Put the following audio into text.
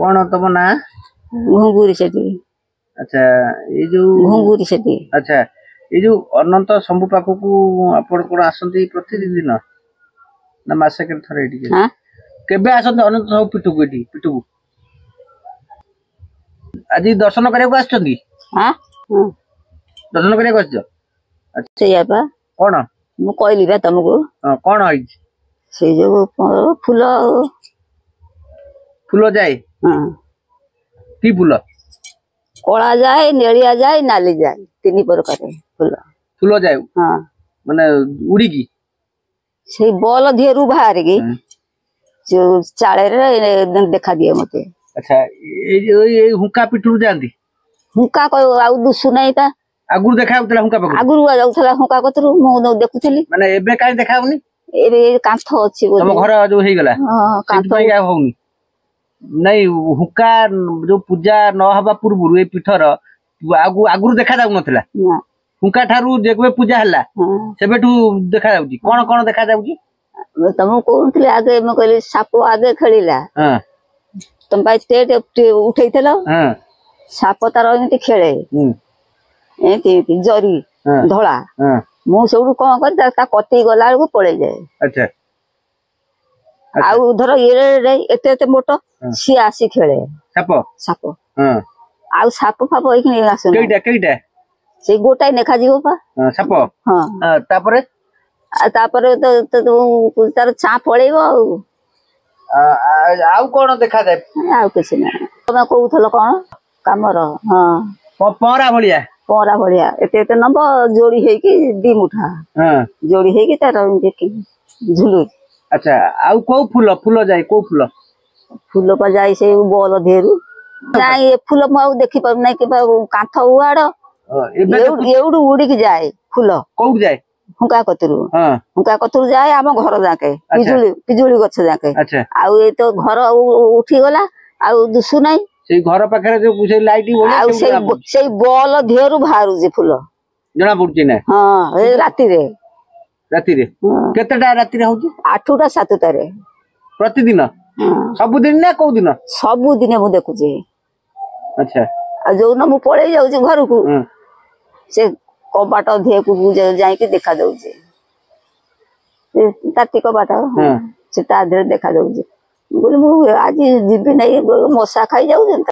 कौन तुम ना घुंगुरी सेठी। अच्छा ये जो घुंगुरी सेठी। अच्छा ये जो अनंत शंभु पाखक आपण कोन आसंती प्रतिदिन ना मासे के थरे एठी हां केबे आसंती अनंत शंभु पिटुकु आज दर्शन करने आछंती हां दर्शन करने आछो अच्छा सेया बा कौन मु कहली बा तुमको कौन आई से जो फूल फूल जाए हां की फूल कला जाए नेलिया जाए नाली जाए तीन प्रकार फूल फूल जाए हां माने उड़ी की से बॉल धेरु बाहर की जो चाळे रे देखा दिए मते अच्छा ये हुक्का पिठरू जानती हुक्का को आउ दुसु नहीं ता आगुर देखा होतला हुक्का पकड़ आगुरु जाउथला हुक्का कतरु मु देखुथली माने एबे काई देखा होनी एबे कांथ अछि बोली तम घर जो हेई गला हां कांथ काई आ होनी नहीं हुक्का जो पूजा न हबा पूर्व ए पिठर आगुर देखा जाउ नथला हुक्का ठारू जेबे पूजा हला सेबेठू देखा जाउची कोन कोन देखा जाउची तम कोनथले आगे म कहली साप आगे खेलिला हां तुम भाई स्टेट उठेइथलो हां साप तार एमती खेले एमती जरी धोला हां मु सबु कोन कर ता कति गला को पळे जाए अच्छा आउ धर ये एते एते मोटो सी आसी खेले साप साप हां आउ साप फाप एखनी आसन केइटा से गोटाई नेखा जीवो पा साप हां तापरे तापर तो तार चा पळेबो आउ कोन देखा जाए आउ किछ ना तमे कहउथलो कोन कामर हां परा भलिया एते एते नंब जोड़ी हे कि दी मुठा हां जोड़ी हे कि तार देखि झुलु अच्छा आउ को फूल जाए को फूल पर जाई से बॉल धेरु ना ये फूल मु देखि पर नै कि कांथ उआड़ एउडू उड़ी के जाए फूल कोउ जाए हुका कतरु हां हुका कतरु जाए हम घर जाके पिजुली गछ जाके अच्छा आउ ए तो घर उठी गला आउ दुसु नै से घर पाखरे जो कुछ लाइट बोले आउ से बॉल धेरु बाहरु जे फूल जना पड़ची ना हां ए राती रे केतेटा राती रे होची 8टा 7टा रे प्रतिदिन सब दिन ना को दिन सब दिन मु देखु जे अच्छा आ जो न मु पळे जाउ जे घर को से कबाट धे को जाई के देखा जाउ जे ताती कबाट से ता धे देखा जाउ जे बोले मु आज जीबी नै मसा खाई जाउ जे